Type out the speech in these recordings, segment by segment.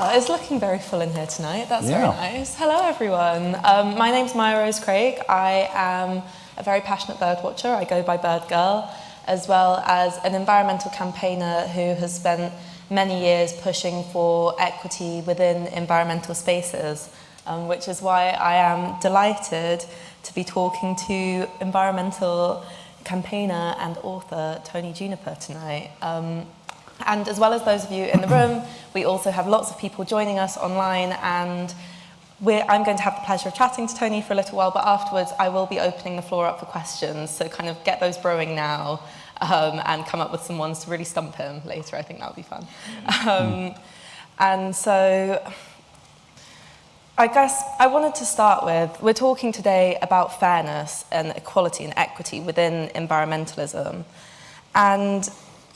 Wow, it's looking very full in here tonight. That's very nice. Hello, everyone. My name's Mya-Rose Craig. I am a very passionate bird watcher. I go by Birdgirl, as well as an environmental campaigner who has spent many years pushing for equity within environmental spaces, which is why I am delighted to be talking to environmental campaigner and author Tony Juniper tonight. And as well as those of you in the room, we also have lots of people joining us online, and I'm going to have the pleasure of chatting to Tony for a little while, but afterwards I will be opening the floor up for questions, so kind of get those brewing now and come up with some ones to really stump him later. I think that'll be fun. And so I guess I wanted to start with, we're talking today about fairness and equality and equity within environmentalism, and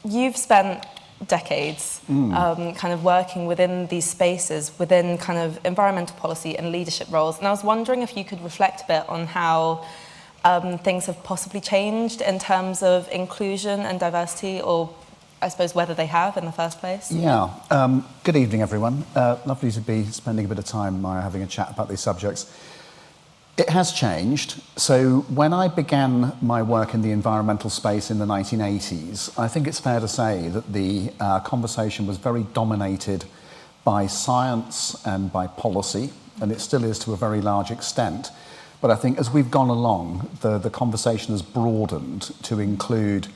you've spent decades kind of working within these spaces, within kind of environmental policy and leadership roles. And I was wondering if you could reflect a bit on how things have possibly changed in terms of inclusion and diversity, or I suppose whether they have in the first place. Yeah. Good evening, everyone. Lovely to be spending a bit of time, Maya, having a chat about these subjects. It has changed. So when I began my work in the environmental space in the 1980s, I think it's fair to say that the conversation was very dominated by science and by policy, and it still is to a very large extent. But I think as we've gone along, the conversation has broadened to include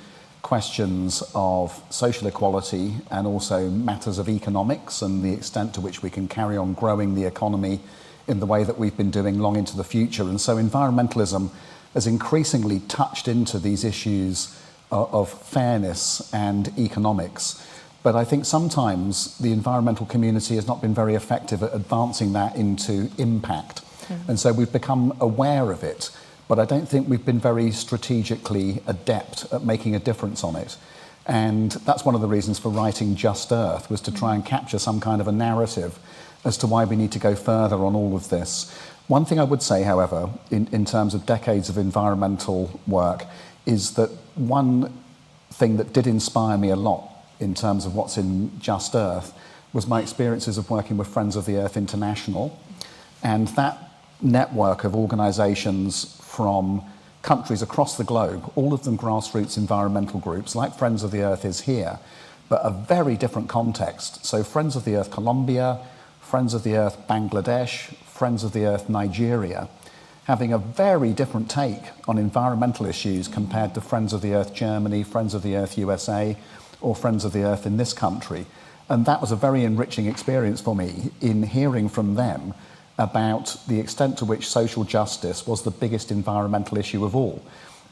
questions of social equality and also matters of economics and the extent to which we can carry on growing the economy in the way that we've been doing long into the future. And so environmentalism has increasingly touched into these issues of fairness and economics. But I think sometimes the environmental community has not been very effective at advancing that into impact. And so we've become aware of it, but I don't think we've been very strategically adept at making a difference on it. And that's one of the reasons for writing Just Earth, was to try and capture some kind of a narrative as to why we need to go further on all of this. One thing I would say, however, in terms of decades of environmental work, is that one thing that did inspire me a lot in terms of what's in Just Earth was my experiences of working with Friends of the Earth International. And that network of organisations from countries across the globe, all of them grassroots environmental groups, like Friends of the Earth is here, but a very different context. So Friends of the Earth Colombia, Friends of the Earth Bangladesh, Friends of the Earth Nigeria, having a very different take on environmental issues compared to Friends of the Earth Germany, Friends of the Earth USA, or Friends of the Earth in this country. And that was a very enriching experience for me in hearing from them about the extent to which social justice was the biggest environmental issue of all.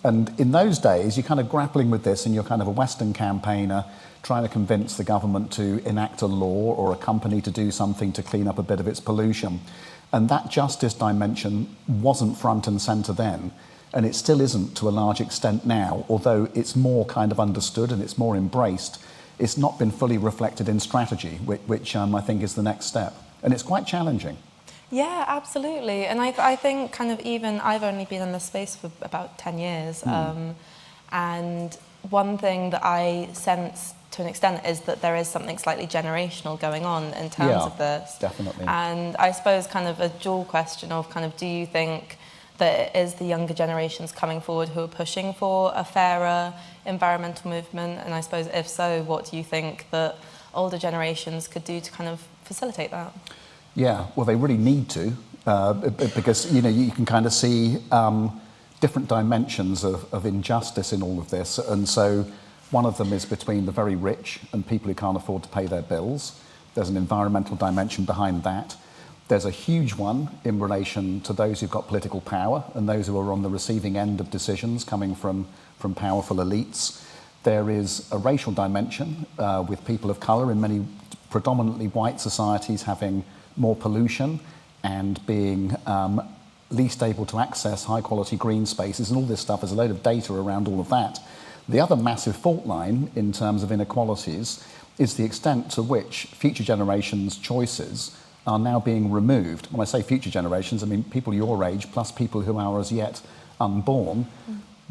And in those days, you're kind of grappling with this, and you're kind of a Western campaigner trying to convince the government to enact a law or a company to do something to clean up a bit of its pollution. And that justice dimension wasn't front and centre then, and it still isn't to a large extent now, although it's more kind of understood and it's more embraced. It's not been fully reflected in strategy, which I think is the next step. And it's quite challenging. Yeah, absolutely. And I think kind of even I've only been in this space for about 10 years. And one thing that I sense to an extent is that there is something slightly generational going on in terms of this. Definitely. And I suppose kind of a dual question of kind of, do you think that it is the younger generations coming forward who are pushing for a fairer environmental movement? And I suppose if so, what do you think that older generations could do to kind of facilitate that? Yeah, well, they really need to, because, you know, you can kind of see different dimensions of injustice in all of this. And so one of them is between the very rich and people who can't afford to pay their bills. There's an environmental dimension behind that. There's a huge one in relation to those who've got political power and those who are on the receiving end of decisions coming from powerful elites. There is a racial dimension with people of colour in many predominantly white societies having more pollution and being least able to access high quality green spaces, and all this stuff. There's a load of data around all of that. The other massive fault line in terms of inequalities is the extent to which future generations' choices are now being removed. When I say future generations, I mean people your age plus people who are as yet unborn.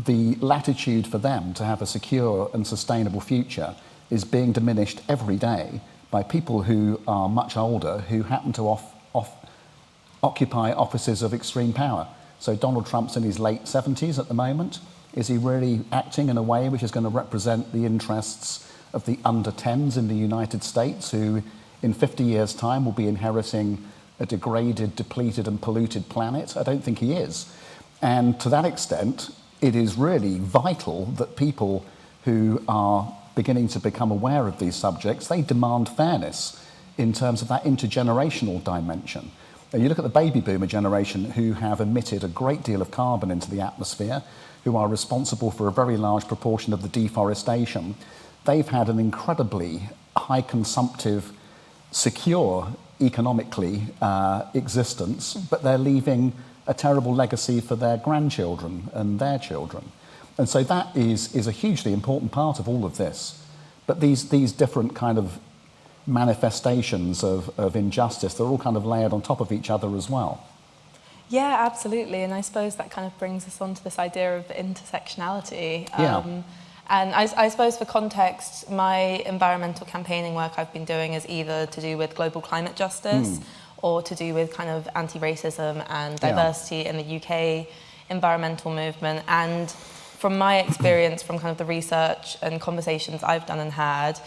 The latitude for them to have a secure and sustainable future is being diminished every day by people who are much older, who happen to occupy offices of extreme power. So Donald Trump's in his late 70s at the moment. Is he really acting in a way which is going to represent the interests of the under 10s in the United States, who in 50 years' time will be inheriting a degraded, depleted and polluted planet? I don't think he is. And to that extent, it is really vital that people who are beginning to become aware of these subjects, they demand fairness in terms of that intergenerational dimension. And you look at the baby boomer generation, who have emitted a great deal of carbon into the atmosphere, who are responsible for a very large proportion of the deforestation. They've had an incredibly high consumptive, secure economically existence, but they're leaving a terrible legacy for their grandchildren and their children. And so that is a hugely important part of all of this. But these different kind of manifestations of injustice, they're all kind of layered on top of each other as well. Yeah, absolutely. And I suppose that kind of brings us on to this idea of intersectionality. And I suppose for context, my environmental campaigning work I've been doing is either to do with global climate justice or to do with kind of anti-racism and diversity in the UK environmental movement. And from my experience, from kind of the research and conversations I've done and had,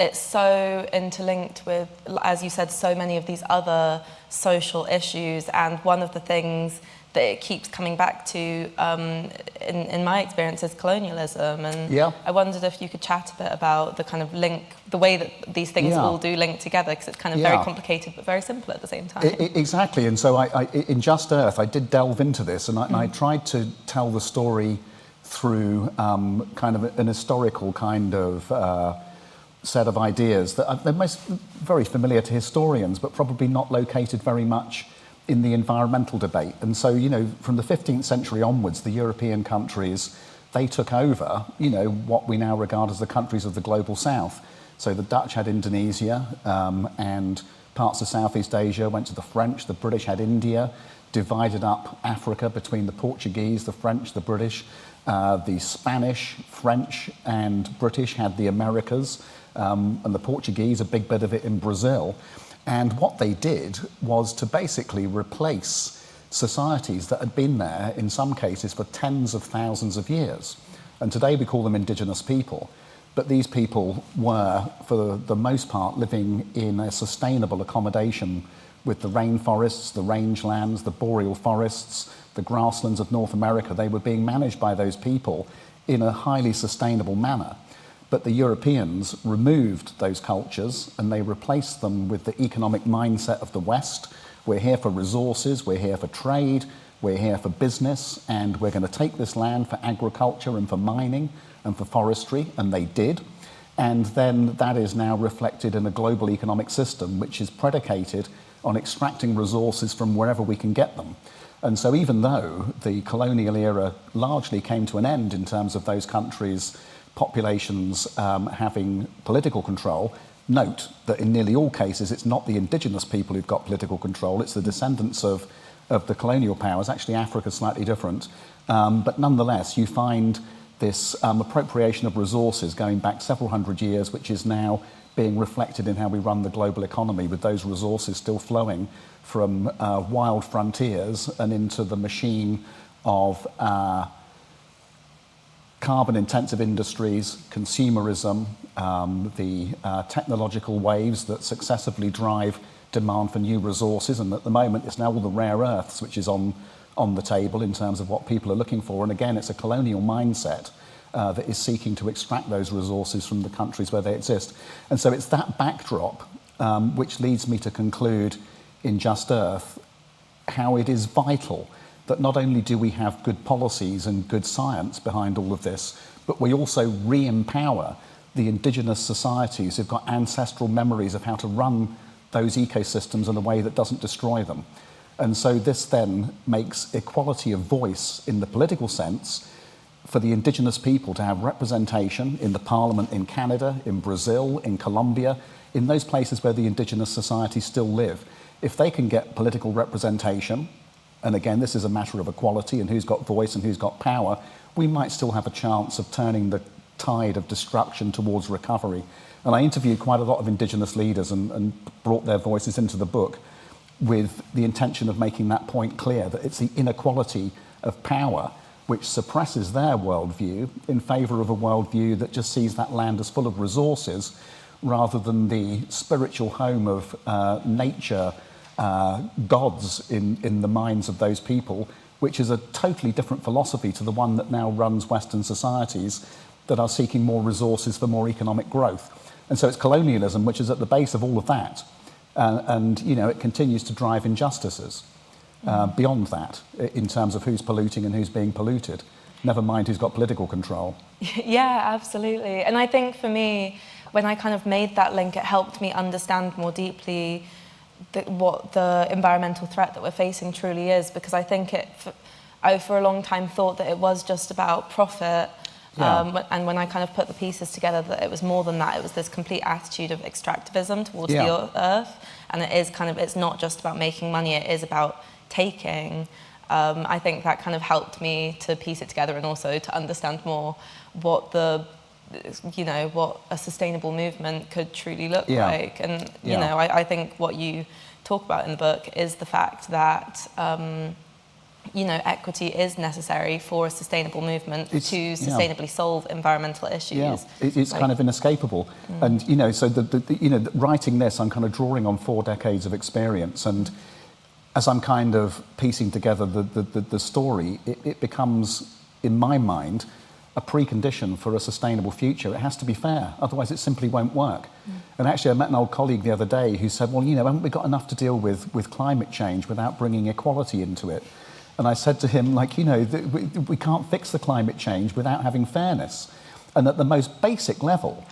it's so interlinked with, as you said, so many of these other social issues. And one of the things that it keeps coming back to, in my experience, is colonialism. And I wondered if you could chat a bit about the kind of link, the way that these things all do link together, because it's kind of very complicated but very simple at the same time. Exactly. And so in Just Earth, I did delve into this, and I tried to tell the story through kind of an historical kind of set of ideas that they're very familiar to historians, but probably not located very much in the environmental debate. And so, you know, from the 15th century onwards, the European countries, they took over, you know, what we now regard as the countries of the global south. So the Dutch had Indonesia, and parts of Southeast Asia went to the French. The British had India, divided up Africa between the Portuguese, the French, the British. The Spanish, French and British had the Americas, and the Portuguese, a big bit of it in Brazil. And what they did was to basically replace societies that had been there, in some cases, for tens of thousands of years. And today we call them indigenous people. But these people were, for the most part, living in a sustainable accommodation with the rainforests, the rangelands, the boreal forests, the grasslands of North America. They were being managed by those people in a highly sustainable manner. But the Europeans removed those cultures and they replaced them with the economic mindset of the West. We're here for resources, we're here for trade, we're here for business, and we're going to take this land for agriculture and for mining and for forestry, and they did. And then that is now reflected in a global economic system which is predicated on extracting resources from wherever we can get them. And so even though the colonial era largely came to an end in terms of those countries' populations having political control, note that in nearly all cases it's not the indigenous people who've got political control, it's the descendants of the colonial powers. Actually, Africa's slightly different. But nonetheless, you find this appropriation of resources going back several hundred years, which is now being reflected in how we run the global economy, with those resources still flowing from wild frontiers and into the machine of carbon-intensive industries, consumerism, the technological waves that successively drive demand for new resources. And at the moment, it's now all the rare earths which is on the table in terms of what people are looking for. And again, it's a colonial mindset that is seeking to extract those resources from the countries where they exist. And so it's that backdrop which leads me to conclude in Just Earth how it is vital that not only do we have good policies and good science behind all of this, but we also re-empower the indigenous societies who've got ancestral memories of how to run those ecosystems in a way that doesn't destroy them. And so this then makes equality of voice in the political sense for the indigenous people to have representation in the parliament in Canada, in Brazil, in Colombia, in those places where the indigenous societies still live. If they can get political representation, and again, this is a matter of equality and who's got voice and who's got power, we might still have a chance of turning the tide of destruction towards recovery. And I interviewed quite a lot of indigenous leaders and brought their voices into the book with the intention of making that point clear, that it's the inequality of power which suppresses their worldview in favour of a worldview that just sees that land as full of resources rather than the spiritual home of nature gods in the minds of those people, which is a totally different philosophy to the one that now runs Western societies that are seeking more resources for more economic growth. And so it's colonialism which is at the base of all of that. And you know, it continues to drive injustices beyond that in terms of who's polluting and who's being polluted, never mind who's got political control. Yeah, absolutely. And I think for me, when I kind of made that link, it helped me understand more deeply what the environmental threat that we're facing truly is, because I think I for a long time thought that it was just about profit. Yeah. And when I kind of put the pieces together, that it was more than that. It was this complete attitude of extractivism towards the earth, and it's not just about making money, it is about taking. I think that kind of helped me to piece it together and also to understand more what what a sustainable movement could truly look like. And you know, I think what you talk about in the book is the fact that equity is necessary for a sustainable movement to sustainably solve environmental issues. Yeah, it's kind of inescapable. And so writing this, I'm kind of drawing on 4 decades of experience, and as I'm kind of piecing together the story, it becomes, in my mind, a precondition for a sustainable future. It has to be fair, otherwise it simply won't work. And actually I met an old colleague the other day who said, well, haven't we got enough to deal with climate change without bringing equality into it? And I said to him, we can't fix the climate change without having fairness. And at the most basic level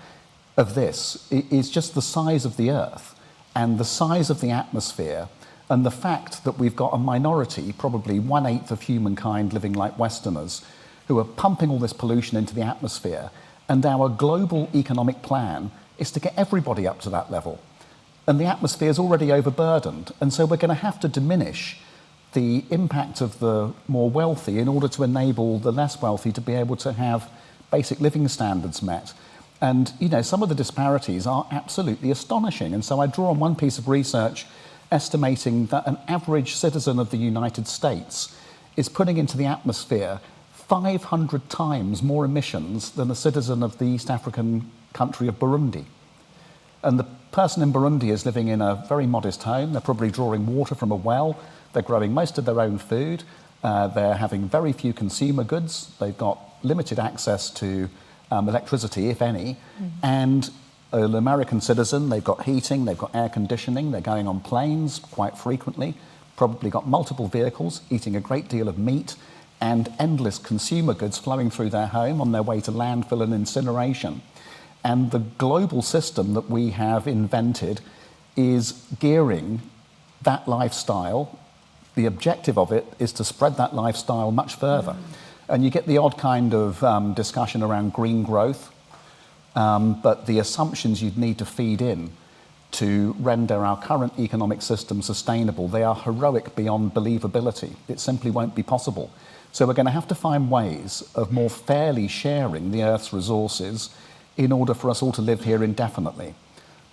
of this is just the size of the Earth and the size of the atmosphere and the fact that we've got a minority, probably 1/8 of humankind living like Westerners, who are pumping all this pollution into the atmosphere. And our global economic plan is to get everybody up to that level. And the atmosphere is already overburdened. And so we're going to have to diminish the impact of the more wealthy in order to enable the less wealthy to be able to have basic living standards met. And, some of the disparities are absolutely astonishing. And so I draw on one piece of research estimating that an average citizen of the United States is putting into the atmosphere 500 times more emissions than a citizen of the East African country of Burundi. And the person in Burundi is living in a very modest home. They're probably drawing water from a well. They're growing most of their own food. They're having very few consumer goods. They've got limited access to electricity, if any. And an American citizen, they've got heating, they've got air conditioning, they're going on planes quite frequently, probably got multiple vehicles, eating a great deal of meat, and endless consumer goods flowing through their home on their way to landfill and incineration. And the global system that we have invented is gearing that lifestyle. The objective of it is to spread that lifestyle much further. And you get the odd kind of discussion around green growth, but the assumptions you'd need to feed in to render our current economic system sustainable, they are heroic beyond believability. It simply won't be possible. So we're going to have to find ways of more fairly sharing the Earth's resources in order for us all to live here indefinitely.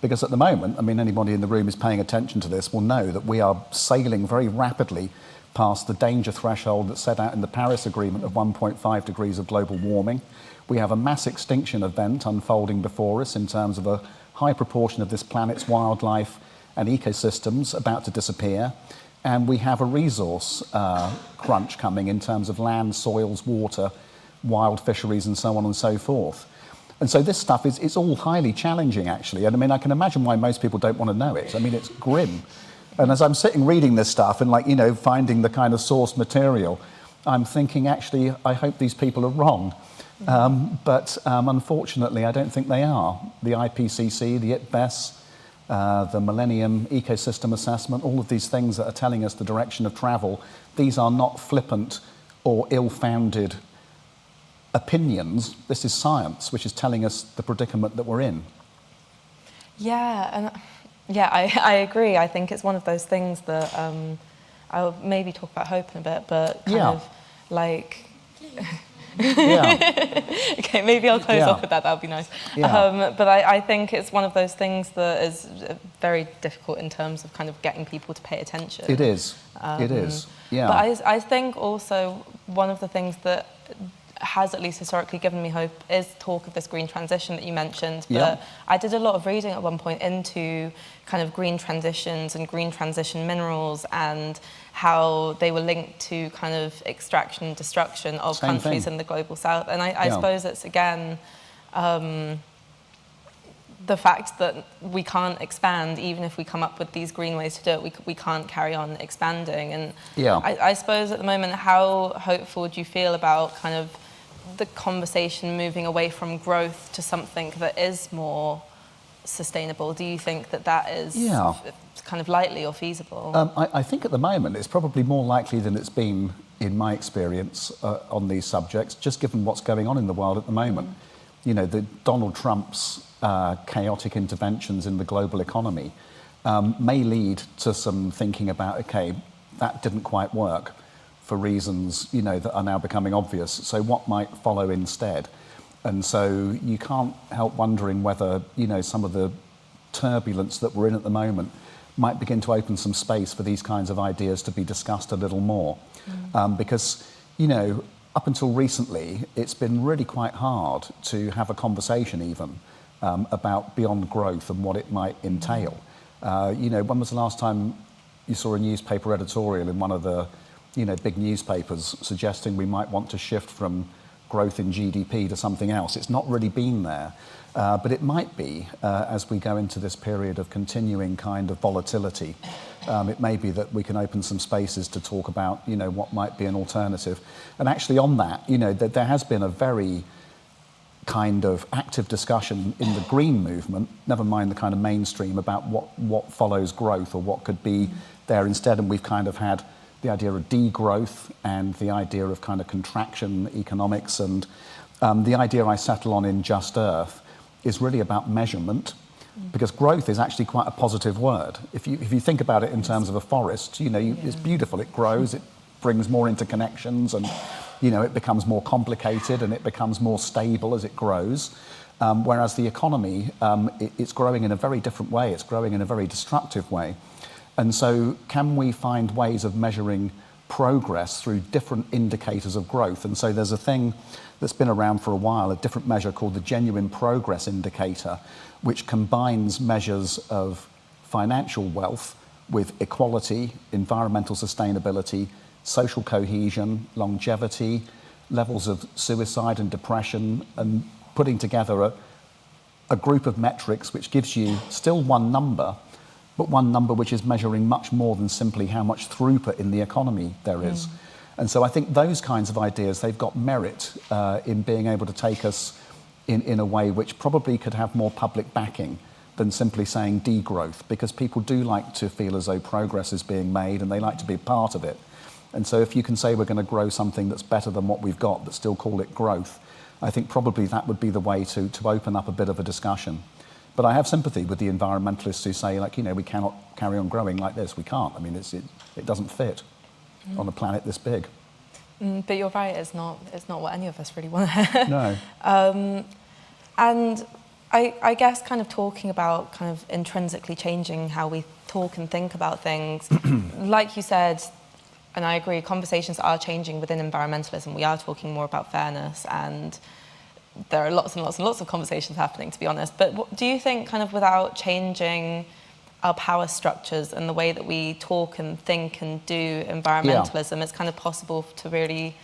Because at the moment, anybody in the room who's paying attention to this will know that we are sailing very rapidly past the danger threshold that's set out in the Paris Agreement of 1.5 degrees of global warming. We have a mass extinction event unfolding before us in terms of a high proportion of this planet's wildlife and ecosystems about to disappear. And we have a resource crunch coming in terms of land, soils, water, wild fisheries, and so on and so forth. And so this stuff is all highly challenging, actually. And I can imagine why most people don't want to know it. It's grim. And as I'm sitting reading this stuff and finding the kind of source material, I'm thinking, actually, I hope these people are wrong. But unfortunately, I don't think they are. The IPCC, the IPBES, the Millennium Ecosystem Assessment, all of these things that are telling us the direction of travel, these are not flippant or ill-founded opinions. This is science, which is telling us the predicament that we're in. I agree. I think it's one of those things that I'll maybe talk about hope in a bit, but kind of Yeah. Okay, maybe I'll close off with that. That would be nice. Yeah. But I think it's one of those things that is very difficult in terms of kind of getting people to pay attention. It is. It is. Yeah. But I think also one of the things that has at least historically given me hope is talk of this green transition that you mentioned. But I did a lot of reading at one point into kind of green transitions and green transition minerals and how they were linked to kind of extraction and destruction of countries in the global south. And I suppose it's, again, the fact that we can't expand, even if we come up with these green ways to do it, we can't carry on expanding. And I suppose at the moment, how hopeful do you feel about kind of the conversation moving away from growth to something that is more sustainable? Do you think that that is kind of likely or feasible? I think at the moment it's probably more likely than it's been in my experience on these subjects, just given what's going on in the world at the moment. You know, the Donald Trump's chaotic interventions in the global economy may lead to some thinking about, okay, that didn't quite work for reasons, you know, that are now becoming obvious. So what might follow instead? And so you can't help wondering whether, you know, some of the turbulence that we're in at the moment might begin to open some space for these kinds of ideas to be discussed a little more. Because, you know, up until recently, it's been really quite hard to have a conversation even about beyond growth and what it might entail. You know, when was the last time you saw a newspaper editorial in one of the, you know, big newspapers suggesting we might want to shift from growth in GDP to something else? It's not really been there, but it might be as we go into this period of continuing kind of volatility. It may be that we can open some spaces to talk about, you know, what might be an alternative. And actually on that, you know, there has been a very kind of active discussion in the green movement, never mind the kind of mainstream, about what follows growth or what could be there instead. And we've kind of had the idea of degrowth and the idea of kind of contraction economics, and the idea I settle on in Just Earth is really about measurement, because growth is actually quite a positive word. If you think about it in terms of a forest, you know, it's beautiful, it grows, it brings more interconnections, and you know, it becomes more complicated and it becomes more stable as it grows. Whereas the economy, it's growing in a very different way, it's growing in a very destructive way. And so can we find ways of measuring progress through different indicators of growth? And so there's a thing that's been around for a while, a different measure called the genuine progress indicator, which combines measures of financial wealth with equality, environmental sustainability, social cohesion, longevity, levels of suicide and depression, and putting together a group of metrics which gives you still one number, but one number which is measuring much more than simply how much throughput in the economy there is. And so I think those kinds of ideas, they've got merit in being able to take us in a way which probably could have more public backing than simply saying degrowth, because people do like to feel as though progress is being made and they like to be part of it. And so if you can say we're going to grow something that's better than what we've got but still call it growth, I think probably that would be the way to open up a bit of a discussion. But I have sympathy with the environmentalists who say, like, you know, we cannot carry on growing like this. We can't. I mean, it doesn't fit on a planet this big. But you're right, it's not what any of us really want to. No. And I guess kind of talking about kind of intrinsically changing how we talk and think about things, like you said, and I agree, conversations are changing within environmentalism. We are talking more about fairness, and there are lots and lots and lots of conversations happening, to be honest. But do you think kind of without changing our power structures and the way that we talk and think and do environmentalism, it's kind of possible to really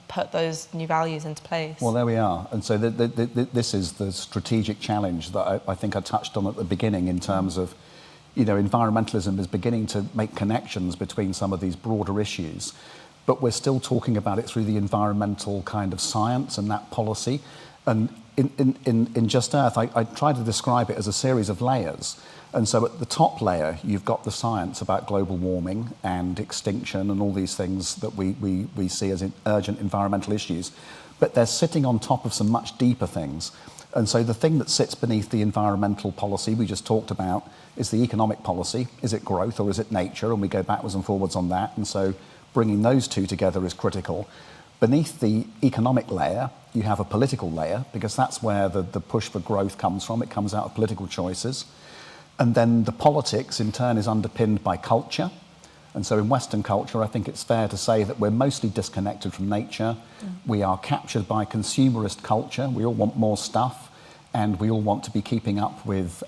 put those new values into place? Well, there we are. And so this is the strategic challenge that I think I touched on at the beginning in terms of, you know, environmentalism is beginning to make connections between some of these broader issues, but we're still talking about it through the environmental kind of science and that policy. And in Just Earth, I try to describe it as a series of layers. And so at the top layer, you've got the science about global warming and extinction and all these things that we see as urgent environmental issues. But they're sitting on top of some much deeper things. And so the thing that sits beneath the environmental policy we just talked about is the economic policy. Is it growth or is it nature? And we go backwards and forwards on that. And so bringing those two together is critical. Beneath the economic layer, you have a political layer, because that's where the push for growth comes from. It comes out of political choices. And then the politics, in turn, is underpinned by culture. And so in Western culture, I think it's fair to say that we're mostly disconnected from nature. We are captured by consumerist culture. We all want more stuff, and we all want to be keeping up with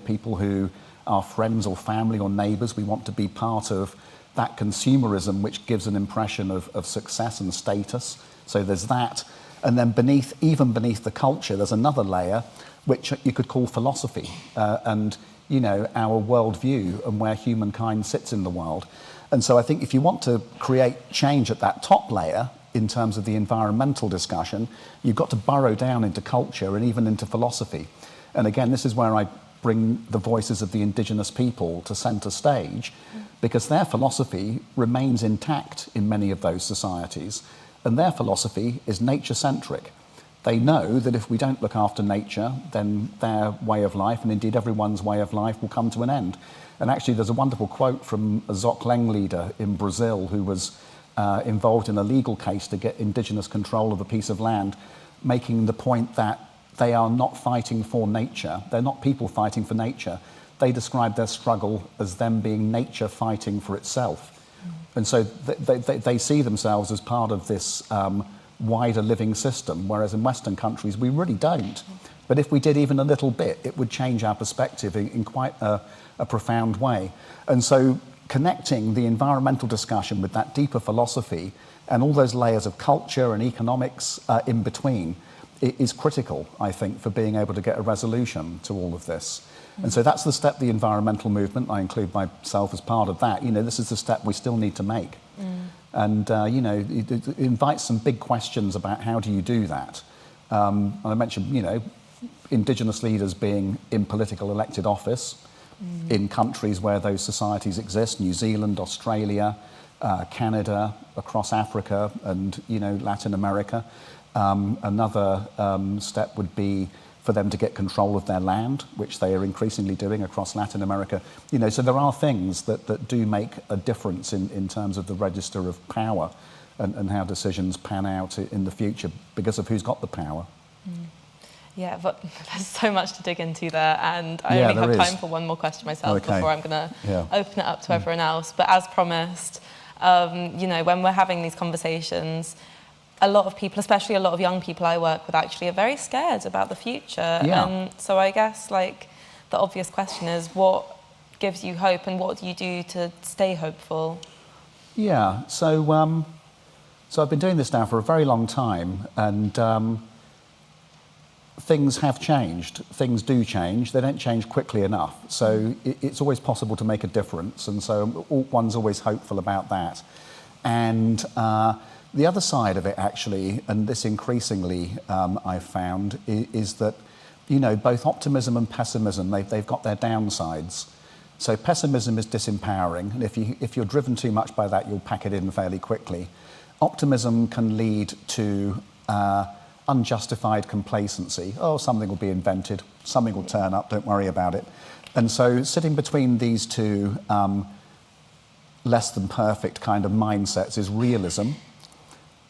people who are friends or family or neighbours. We want to be part of that consumerism, which gives an impression of success and status. So there's that. And then even beneath the culture, there's another layer, which you could call philosophy, and our worldview and where humankind sits in the world. And so I think if you want to create change at that top layer, in terms of the environmental discussion, you've got to burrow down into culture and even into philosophy. And again, this is where I bring the voices of the indigenous people to centre stage, because their philosophy remains intact in many of those societies, and their philosophy is nature-centric. They know that if we don't look after nature, then their way of life, and indeed everyone's way of life, will come to an end. And actually there's a wonderful quote from a Zokleng leader in Brazil who was involved in a legal case to get indigenous control of a piece of land, making the point that they are not fighting for nature. They're not people fighting for nature. They describe their struggle as them being nature fighting for itself. And so they see themselves as part of this wider living system, whereas in Western countries we really don't. But if we did even a little bit, it would change our perspective in quite a profound way. And so connecting the environmental discussion with that deeper philosophy and all those layers of culture and economics in between is critical, I think, for being able to get a resolution to all of this. And so that's the step, the environmental movement, I include myself as part of that. This is the step we still need to make. And, it invites some big questions about how do you do that. And I mentioned, indigenous leaders being in political elected office in countries where those societies exist, New Zealand, Australia, Canada, across Africa and, Latin America. Another step would be for them to get control of their land, which they are increasingly doing across Latin America. So there are things that do make a difference in terms of the register of power and how decisions pan out in the future because of who's got the power. Yeah, but there's so much to dig into there, and I only have time for one more question myself before I'm going to open it up to everyone else. But as promised, when we're having these conversations, a lot of people, especially a lot of young people I work with, actually are very scared about the future. And so I guess the obvious question is, what gives you hope and what do you do to stay hopeful? Yeah, so I've been doing this now for a very long time, and things have changed. Things do change. They don't change quickly enough. So it's always possible to make a difference, and so one's always hopeful about that. And the other side of it, actually, and this increasingly I've found, is that, both optimism and pessimism, they've got their downsides. So pessimism is disempowering, and if you're driven too much by that, you'll pack it in fairly quickly. Optimism can lead to unjustified complacency. Oh, something will be invented, something will turn up, don't worry about it. And so sitting between these two less than perfect kind of mindsets is realism.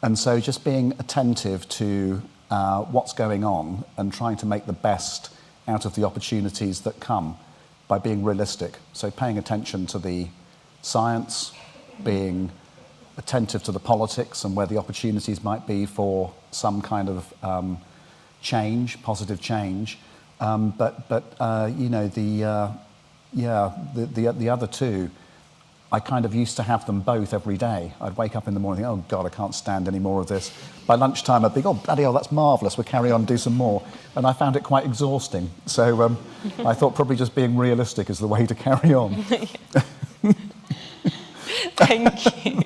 And so just being attentive to what's going on and trying to make the best out of the opportunities that come by being realistic. So paying attention to the science, being attentive to the politics and where the opportunities might be for some kind of change, positive change. But the other two, I kind of used to have them both every day. I'd wake up in the morning, oh God, I can't stand any more of this. By lunchtime, I'd think, oh bloody hell, that's marvellous, we'll carry on, do some more. And I found it quite exhausting. So I thought probably just being realistic is the way to carry on. Thank you.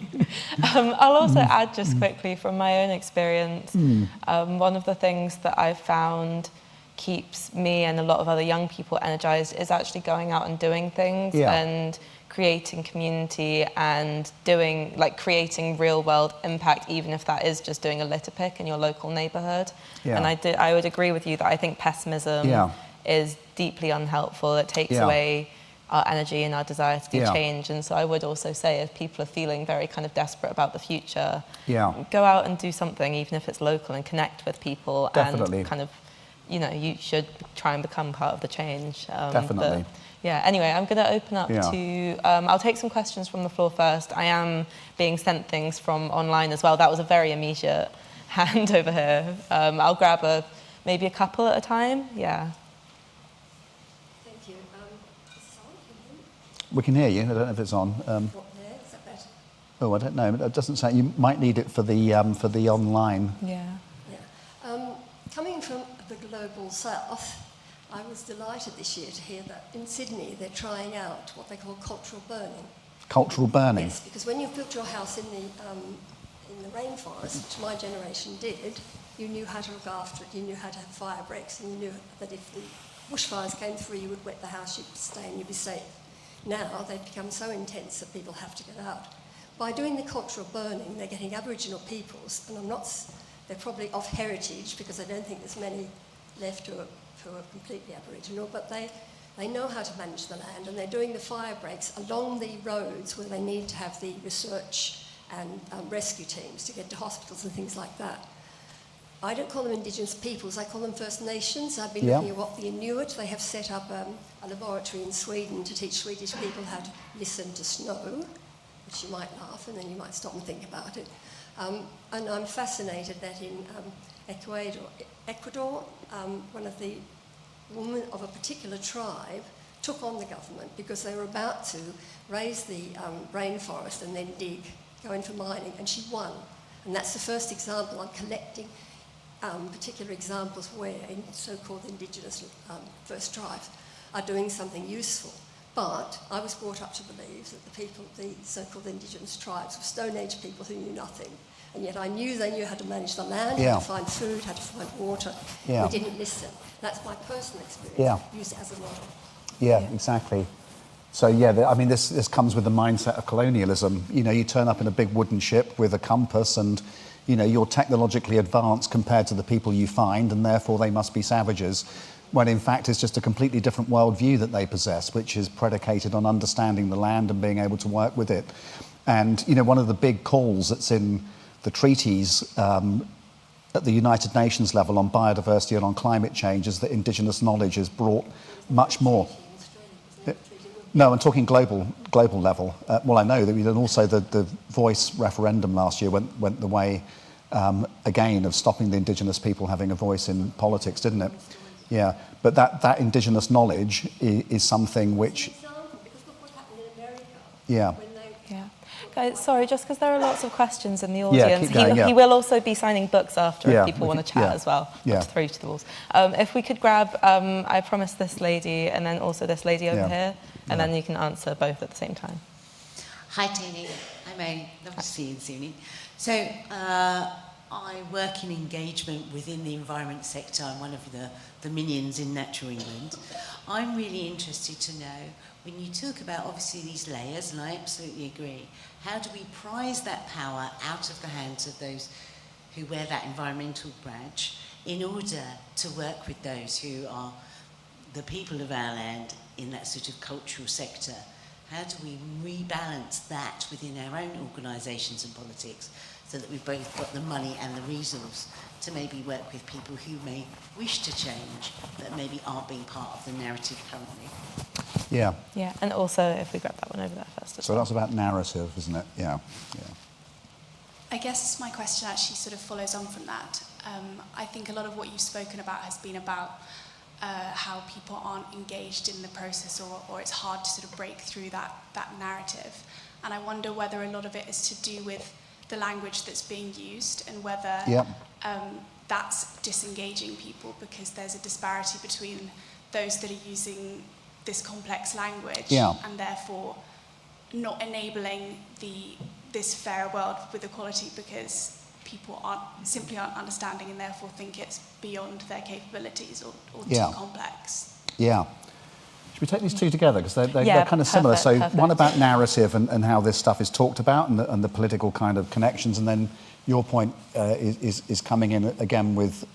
I'll also add just quickly from my own experience, one of the things that I've found keeps me and a lot of other young people energized is actually going out and doing things and creating community and creating real world impact, even if that is just doing a litter pick in your local neighborhood. And I would agree with you that I think pessimism is deeply unhelpful. It takes away our energy and our desire to do Yeah. change. And so I would also say, if people are feeling very kind of desperate about the future, Yeah. go out and do something, even if it's local, and connect with people. Definitely. And kind of, you should try and become part of the change. Definitely. But, yeah, anyway, I'm going to open up to... I'll take some questions from the floor first. I am being sent things from online as well. That was a very immediate hand over here. I'll grab maybe a couple at a time. Yeah. Thank you. Is this on? Can you hear me? We can hear you. I don't know if it's on. What there? Is that better? Oh, I don't know. It doesn't sound... You might need it for the online. Yeah. Yeah. Coming from the global south, I was delighted this year to hear that in Sydney they're trying out what they call cultural burning. Cultural burning? Yes, because when you've built your house in the rainforest, which my generation did, you knew how to look after it, you knew how to have fire breaks, and you knew that if the bushfires came through, you would wet the house, you'd stay and you'd be safe. Now they've become so intense that people have to get out. By doing the cultural burning, they're getting Aboriginal peoples, and they're probably off heritage because I don't think there's many left who are completely Aboriginal, but they know how to manage the land, and they're doing the fire breaks along the roads where they need to have the research and rescue teams to get to hospitals and things like that. I don't call them Indigenous peoples, I call them First Nations. I've been looking at what the Inuit, they have set up a laboratory in Sweden to teach Swedish people how to listen to snow, which you might laugh and then you might stop and think about it. And I'm fascinated that in Ecuador, one of the women of a particular tribe took on the government because they were about to raise the rainforest and then go in for mining, and she won. And that's the first example. I'm collecting particular examples where so-called Indigenous first tribes are doing something useful. But I was brought up to believe that the so-called Indigenous tribes were Stone Age people who knew nothing. And yet I knew they knew how to manage the land, how to find food, how to find water. We didn't listen. That's my personal experience. Use it as a model. Yeah, exactly. So I mean, this comes with the mindset of colonialism. You turn up in a big wooden ship with a compass, and you're technologically advanced compared to the people you find, and therefore they must be savages. When in fact it's just a completely different worldview that they possess, which is predicated on understanding the land and being able to work with it. And one of the big calls that's in the treaties at the United Nations level on biodiversity and on climate change is that Indigenous knowledge is brought much more. No, I'm talking global level. Well, I know that we did also the voice referendum last year went the way again of stopping the Indigenous people having a voice in politics, didn't it? Yeah, but that Indigenous knowledge is something which. Because look what happened in America. Yeah. Guys, sorry, just because there are lots of questions in the audience, keep going, he will also be signing books after if people want to chat as well. Not to throw you to the walls. If we could grab, I promised this lady and then also this lady over here, and then you can answer both at the same time. Hi, Tony. I'm May. Lovely to see you this evening. So, I work in engagement within the environment sector. I'm one of the minions in Natural England. I'm really interested to know, when you talk about obviously these layers, and I absolutely agree, how do we prize that power out of the hands of those who wear that environmental badge in order to work with those who are the people of our land in that sort of cultural sector? How do we rebalance that within our own organisations and politics so that we've both got the money and the resource to maybe work with people who may wish to change but maybe aren't being part of the narrative currently? Yeah. Yeah, and also if we grab that one over there first. So that's about narrative, isn't it? Yeah. I guess my question actually sort of follows on from that. I think a lot of what you've spoken about has been about how people aren't engaged in the process, or it's hard to sort of break through that narrative. And I wonder whether a lot of it is to do with the language that's being used and whether that's disengaging people, because there's a disparity between those that are using this complex language and therefore not enabling this fairer world with equality, because people simply aren't understanding and therefore think it's beyond their capabilities or too complex. Yeah. Should we take these two together? Because they're kind of similar. So one about narrative and how this stuff is talked about and the political kind of connections, and then your point is coming in again with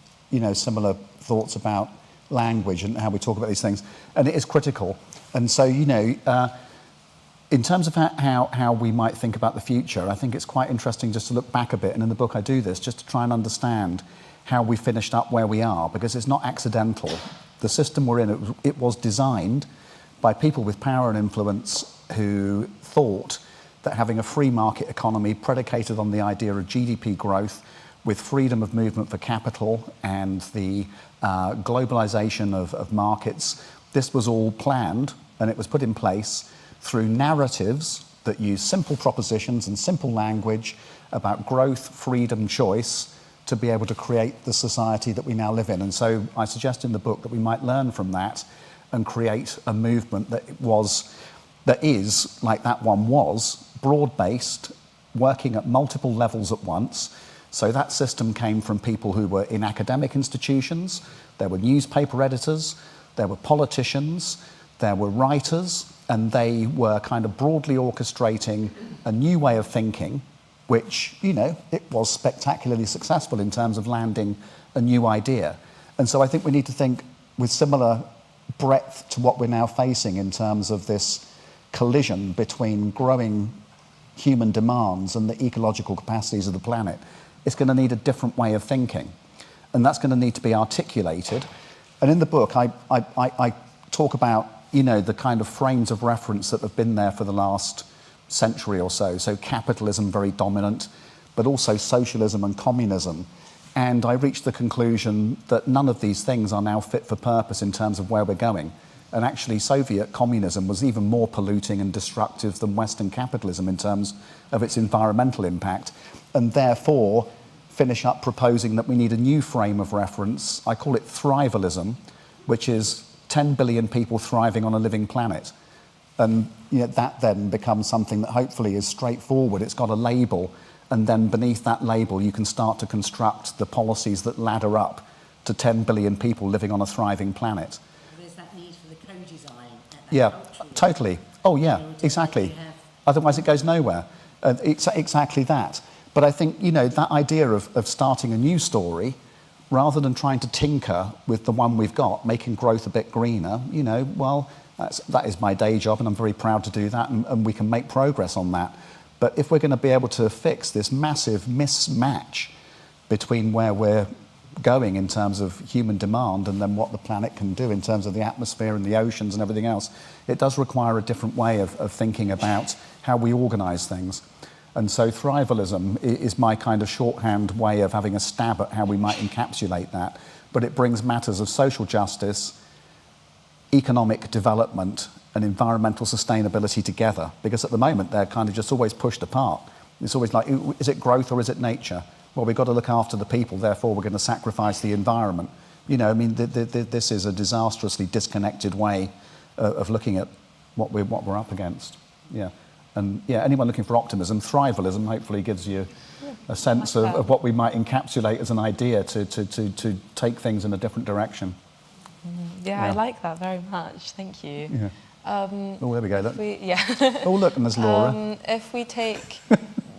similar thoughts about language and how we talk about these things. And it is critical. And so, in terms of how we might think about the future, I think it's quite interesting just to look back a bit, and in the book I do this, just to try and understand how we finished up where we are, because it's not accidental. The system we're in, it was designed by people with power and influence who thought that having a free market economy predicated on the idea of GDP growth with freedom of movement for capital and the globalization of markets, this was all planned and it was put in place through narratives that use simple propositions and simple language about growth, freedom, choice to be able to create the society that we now live in. And so I suggest in the book that we might learn from that and create a movement that is, like that one was, broad-based, working at multiple levels at once. So that system came from people who were in academic institutions, there were newspaper editors, there were politicians, there were writers, and they were kind of broadly orchestrating a new way of thinking, which, it was spectacularly successful in terms of landing a new idea. And so I think we need to think with similar breadth to what we're now facing in terms of this collision between growing human demands and the ecological capacities of the planet. It's going to need a different way of thinking, and that's going to need to be articulated. And in the book, I talk about, the kind of frames of reference that have been there for the last century or so. So capitalism very dominant, but also socialism and communism. And I reached the conclusion that none of these things are now fit for purpose in terms of where we're going. And actually, Soviet communism was even more polluting and destructive than Western capitalism in terms of its environmental impact. And therefore, finish up proposing that we need a new frame of reference. I call it thrivalism, which is 10 billion people thriving on a living planet. And that then becomes something that hopefully is straightforward. It's got a label, and then beneath that label you can start to construct the policies that ladder up to 10 billion people living on a thriving planet. There's that need for the co-design. Yeah, totally. Oh yeah, exactly. Otherwise it goes nowhere. Exactly that. But I think, that idea of starting a new story, rather than trying to tinker with the one we've got, making growth a bit greener, that is my day job, and I'm very proud to do that, and we can make progress on that. But if we're going to be able to fix this massive mismatch between where we're going in terms of human demand and then what the planet can do in terms of the atmosphere and the oceans and everything else, it does require a different way of thinking about how we organise things. And so thrivalism is my kind of shorthand way of having a stab at how we might encapsulate that. But it brings matters of social justice, economic development and environmental sustainability together, because at the moment they're kind of just always pushed apart. It's always like, is it growth or is it nature? Well, we've got to look after the people, therefore we're going to sacrifice the environment. This is a disastrously disconnected way of looking at what we're up against. Yeah. And anyone looking for optimism, thrivalism hopefully gives you a sense of what we might encapsulate as an idea to take things in a different direction. Yeah, I like that very much. Thank you. Yeah. Oh, there we go. Look. Oh, look, and there's Laura. If we take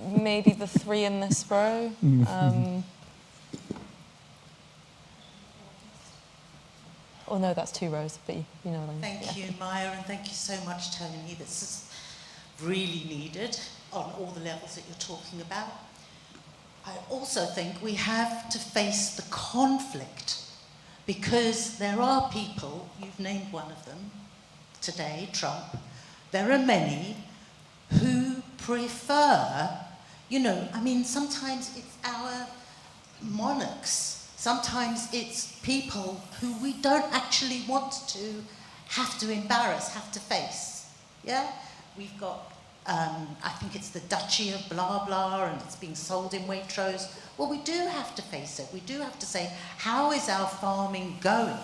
maybe the three in this row. Oh no, that's two rows, but you know what I mean. Thank you, Maya, and thank you so much, Tony. This is really needed on all the levels that you're talking about. I also think we have to face the conflict, because there are people, you've named one of them today, Trump, there are many who prefer, sometimes it's our monarchs, sometimes it's people who we don't actually want to have to embarrass, have to face, yeah? We've got, I think it's the Duchy of blah blah, and it's being sold in Waitrose. Well, we do have to face it. We do have to say, how is our farming going?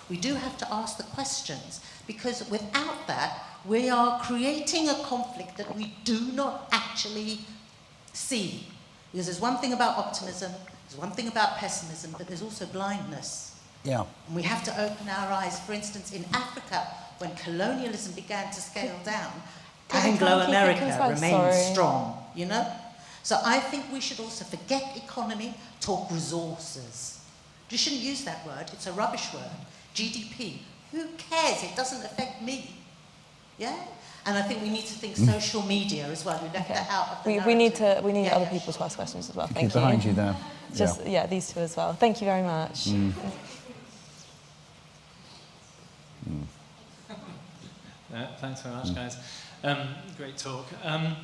We do have to ask the questions, because without that, we are creating a conflict that we do not actually see. Because there's one thing about optimism, there's one thing about pessimism, but there's also blindness. Yeah. And we have to open our eyes. For instance, in Africa, when colonialism began to scale down, Anglo-America remained strong, So I think we should also forget economy, talk resources. You shouldn't use that word, it's a rubbish word. GDP, who cares? It doesn't affect me. Yeah? And I think we need to think social media as well. We left that out of the we need narrative. other people to ask questions as well. Thank you. Behind you there. Just these two as well. Thank you very much. Thanks very much, guys. Great talk. And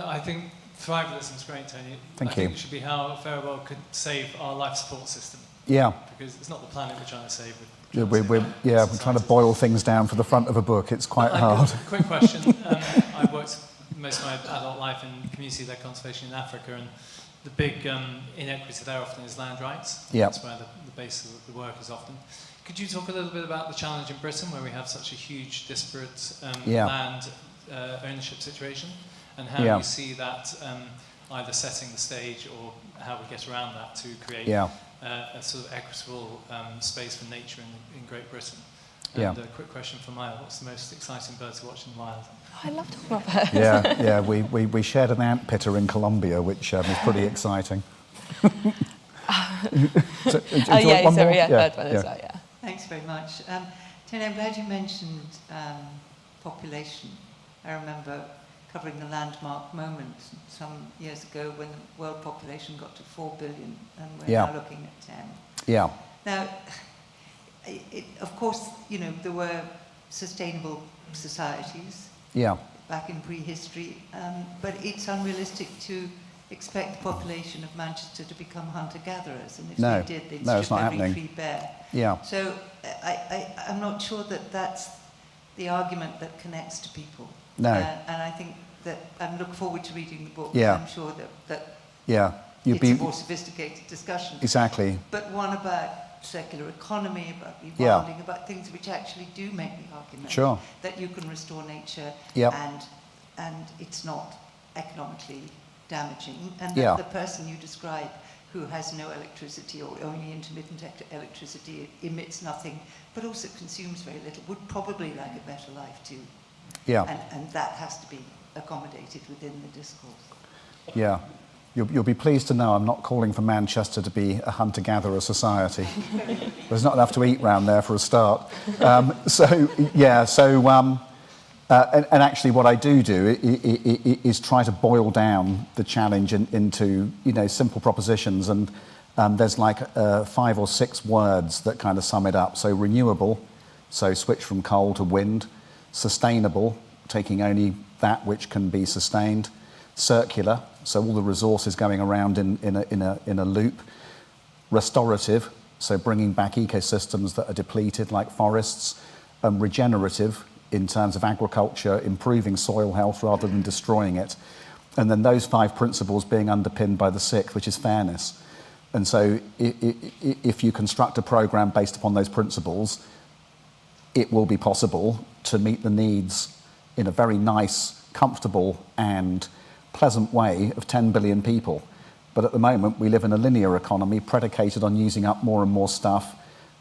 I think thrivalism is great, Tony. I think it should be how Farewell could save our life support system. Yeah. Because it's not the planet we're trying to save. We're trying to boil things down for the front of a book. It's quite hard. Quick question. I've worked most of my adult life in community-led conservation in Africa, and the big inequity there often is land rights. Yeah. That's where the base of the work is often. Could you talk a little bit about the challenge in Britain, where we have such a huge disparate land ownership situation, and how you see that either setting the stage or how we get around that to create a sort of equitable space for nature in Great Britain? And a quick question for Maya: what's the most exciting bird to watch in the wild? I love talking about birds. We shared an ant pitter in Colombia, which was pretty exciting. Third one as well, Thanks very much. Tony, I'm glad you mentioned population. I remember covering the landmark moment some years ago when the world population got to 4 billion, and we're now looking at 10. Yeah. Now, of course, there were sustainable societies back in prehistory, but it's unrealistic to expect the population of Manchester to become hunter-gatherers, and if they did, they'd strip every tree bare. Yeah. So I'm not sure that that's the argument that connects to people. No. And I think that I look forward to reading the book. Yeah. I'm sure that it's a more sophisticated discussion. Exactly. But one about circular economy, about rewilding, about things which actually do make the argument that you can restore nature and it's not economically damaging, and that the person you describe who has no electricity or only intermittent electricity, emits nothing, but also consumes very little, would probably like a better life too. Yeah. And that has to be accommodated within the discourse. Yeah. You'll be pleased to know I'm not calling for Manchester to be a hunter-gatherer society. There's not enough to eat round there for a start. And actually what I do is try to boil down the challenge into simple propositions, and there's like 5 or 6 words that kind of sum it up. So renewable, so switch from coal to wind; sustainable, taking only that which can be sustained; circular, so all the resources going around in a loop; restorative, so bringing back ecosystems that are depleted like forests; and regenerative, in terms of agriculture, improving soil health rather than destroying it. And then those 5 principles being underpinned by the 6th, which is fairness. And so if you construct a program based upon those principles, it will be possible to meet the needs in a very nice, comfortable and pleasant way of 10 billion people. But at the moment, we live in a linear economy predicated on using up more and more stuff,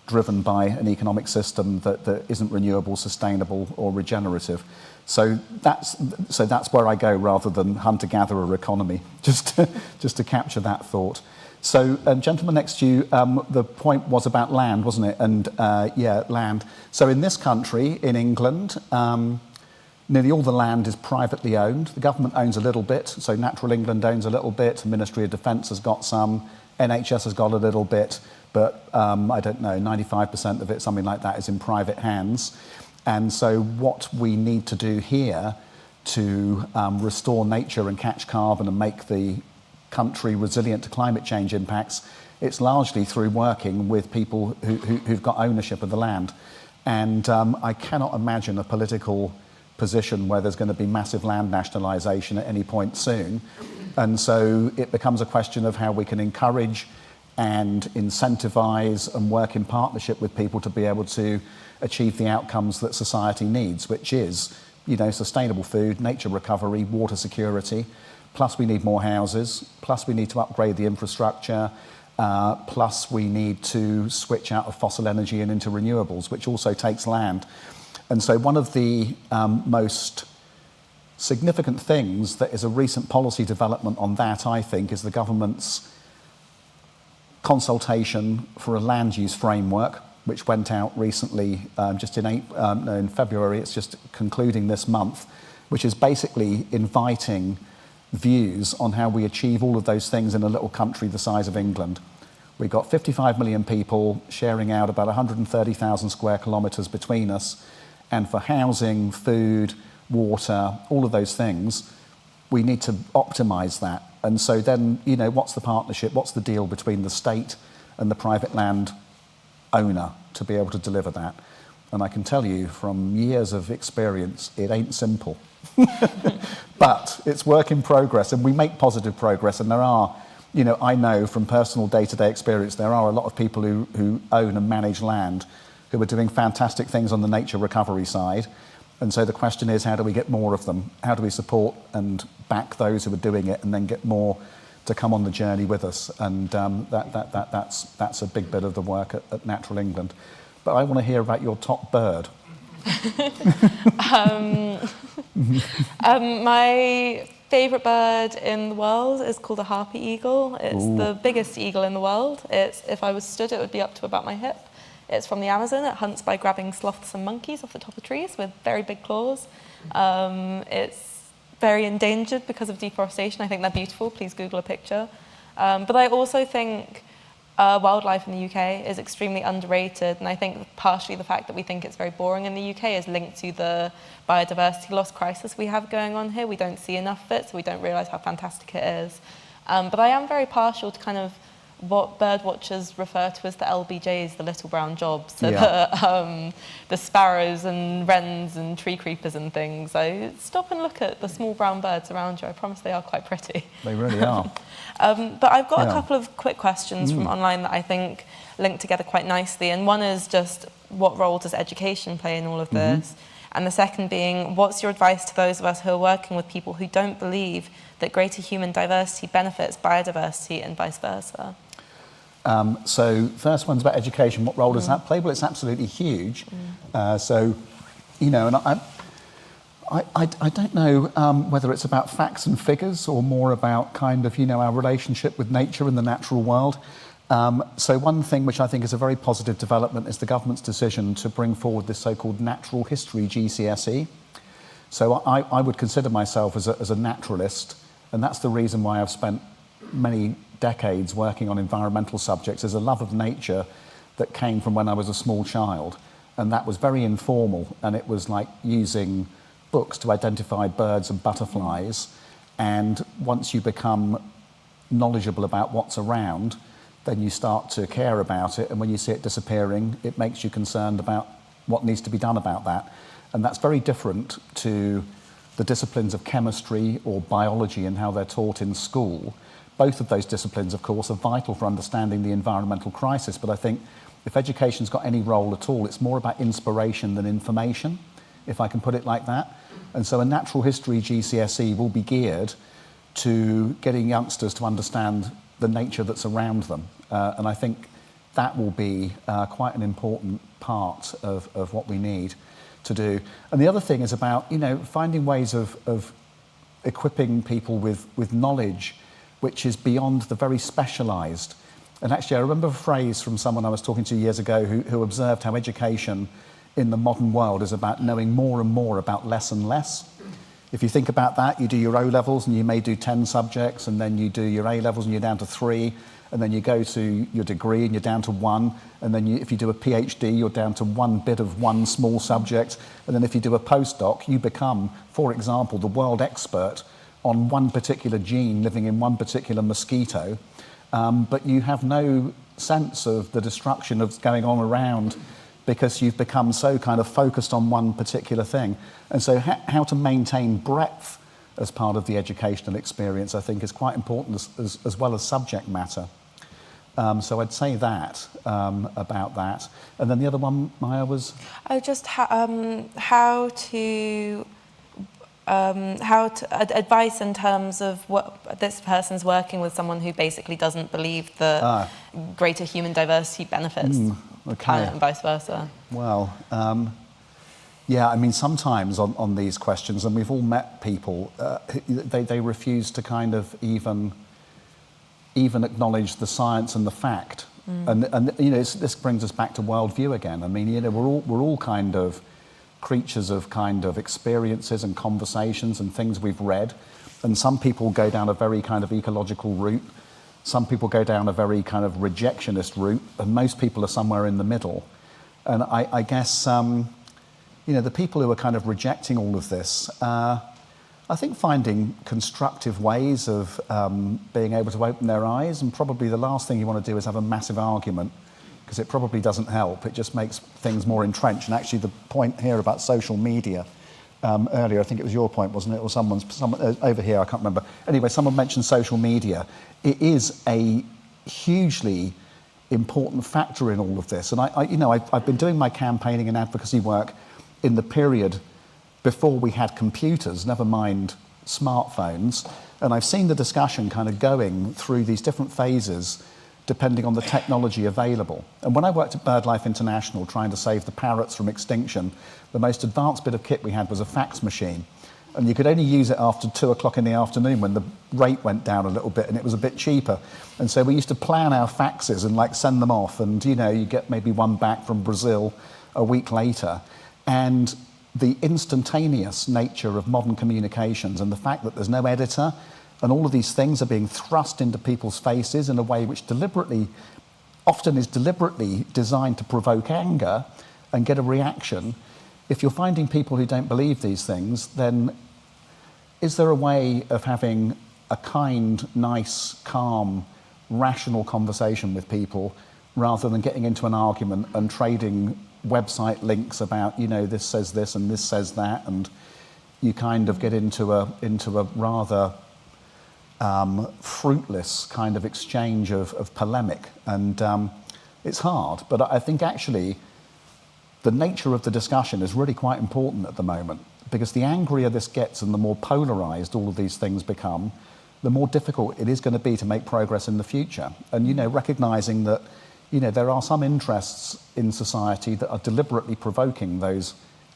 driven by an economic system that isn't renewable, sustainable, or regenerative. So that's where I go rather than hunter-gatherer economy, just to capture that thought. So, gentleman next to you, the point was about land, wasn't it? And land. So in this country, in England, nearly all the land is privately owned. The government owns a little bit, so Natural England owns a little bit, the Ministry of Defence has got some, NHS has got a little bit, but I don't know, 95% of it, something like that, is in private hands. And so what we need to do here to restore nature and catch carbon and make the country resilient to climate change impacts, it's largely through working with people who've got ownership of the land. And I cannot imagine a political position where there's going to be massive land nationalisation at any point soon. And so it becomes a question of how we can encourage and incentivise and work in partnership with people to be able to achieve the outcomes that society needs, which is, sustainable food, nature recovery, water security, plus we need more houses, plus we need to upgrade the infrastructure, plus we need to switch out of fossil energy and into renewables, which also takes land. And so one of the most significant things that is a recent policy development on that, I think, is the government's consultation for a land use framework, which went out recently, just in February. It's just concluding this month, which is basically inviting views on how we achieve all of those things in a little country the size of England. We've got 55 million people sharing out about 130,000 square kilometres between us, and for housing, food, water, all of those things, we need to optimise that. And so then, what's the partnership, what's the deal between the state and the private land owner to be able to deliver that? And I can tell you from years of experience, it ain't simple. But it's work in progress, and we make positive progress. And there are, I know from personal day-to-day experience, there are a lot of people who own and manage land who are doing fantastic things on the nature recovery side. And so the question is, how do we get more of them? How do we support and back those who are doing it, and then get more to come on the journey with us? And that's a big bit of the work at Natural England. But I want to hear about your top bird. My favourite bird in the world is called a harpy eagle. It's the biggest eagle in the world. If I was stood, it would be up to about my hip. It's from the Amazon. It hunts by grabbing sloths and monkeys off the top of trees with very big claws. It's very endangered because of deforestation. I think they're beautiful. Please Google a picture. But I also think wildlife in the UK is extremely underrated, and I think partially the fact that we think it's very boring in the UK is linked to the biodiversity loss crisis we have going on here. We don't see enough of it, so we don't realise how fantastic it is. But I am very partial to kind of what bird watchers refer to as the LBJs, the little brown jobs, so the sparrows and wrens and tree creepers and things. So stop and look at the small brown birds around you. I promise they are quite pretty. They really are. But I've got a couple of quick questions from online that I think link together quite nicely. And one is just, what role does education play in all of this? And the second being, what's your advice to those of us who are working with people who don't believe that greater human diversity benefits biodiversity and vice versa? So first one's about education. What role does that play? Well, it's absolutely huge. So, and I don't know whether it's about facts and figures or more about kind of, our relationship with nature and the natural world. So one thing which I think is a very positive development is the government's decision to bring forward this so-called natural history GCSE. So I would consider myself as a naturalist, and that's the reason why I've spent many decades working on environmental subjects. There's a love of nature that came from when I was a small child, and that was very informal, and it was like using books to identify birds and butterflies. And once you become knowledgeable about what's around, then you start to care about it, and when you see it disappearing, it makes you concerned about what needs to be done about that. And that's very different to the disciplines of chemistry or biology and how they're taught in school. Both of those disciplines, of course, are vital for understanding the environmental crisis, but I think if education's got any role at all, it's more about inspiration than information, if I can put it like that. And so a natural history GCSE will be geared to getting youngsters to understand the nature that's around them. And I think that will be quite an important part of what we need to do. And the other thing is about, finding ways of equipping people with knowledge which is beyond the very specialised. And actually, I remember a phrase from someone I was talking to years ago who observed how education in the modern world is about knowing more and more about less and less. If you think about that, you do your O-levels and you may do 10 subjects, and then you do your A-levels and you're down to 3, and then you go to your degree and you're down to 1, and then if you do a PhD, you're down to one bit of one small subject, and then if you do a postdoc, you become, for example, the world expert on one particular gene living in one particular mosquito, but you have no sense of the destruction that's going on around because you've become so kind of focused on one particular thing. And so how to maintain breadth as part of the educational experience, I think, is quite important as well as subject matter. So I'd say that about that. And then the other one, Maya, was? Just how to advice in terms of what this person's working with someone who basically doesn't believe that greater human diversity benefits planet and vice versa. Well, yeah, I mean, sometimes on these questions, and we've all met people, they refuse to kind of even acknowledge the science and the fact And you know, this brings us back to worldview again. I mean, you know, we're all kind of creatures of kind of experiences and conversations and things we've read. And some people go down a very kind of ecological route. Some people go down a very kind of rejectionist route, and most people are somewhere in the middle. And I guess, you know, the people who are kind of rejecting all of this, I think finding constructive ways of being able to open their eyes, and probably the last thing you want to do is have a massive argument, because it probably doesn't help. It just makes things more entrenched. And actually the point here about social media, earlier, I think it was your point, wasn't it? Or someone over here, I can't remember. Anyway, someone mentioned social media. It is a hugely important factor in all of this. And I've been doing my campaigning and advocacy work in the period before we had computers, never mind smartphones. And I've seen the discussion kind of going through these different phases depending on the technology available. And when I worked at BirdLife International trying to save the parrots from extinction, the most advanced bit of kit we had was a fax machine. And you could only use it after 2 o'clock in the afternoon when the rate went down a little bit and it was a bit cheaper. And so we used to plan our faxes and like send them off, and you know, you get maybe one back from Brazil a week later. And the instantaneous nature of modern communications and the fact that there's no editor and all of these things are being thrust into people's faces in a way which often is deliberately designed to provoke anger and get a reaction. If you're finding people who don't believe these things, then is there a way of having a kind, nice, calm, rational conversation with people rather than getting into an argument and trading website links about, you know, this says this and this says that, and you kind of get into a rather fruitless kind of exchange of polemic. And it's hard, but I think actually the nature of the discussion is really quite important at the moment, because the angrier this gets and the more polarized all of these things become, the more difficult it is going to be to make progress in the future. And, you know, recognizing that, you know, there are some interests in society that are deliberately provoking those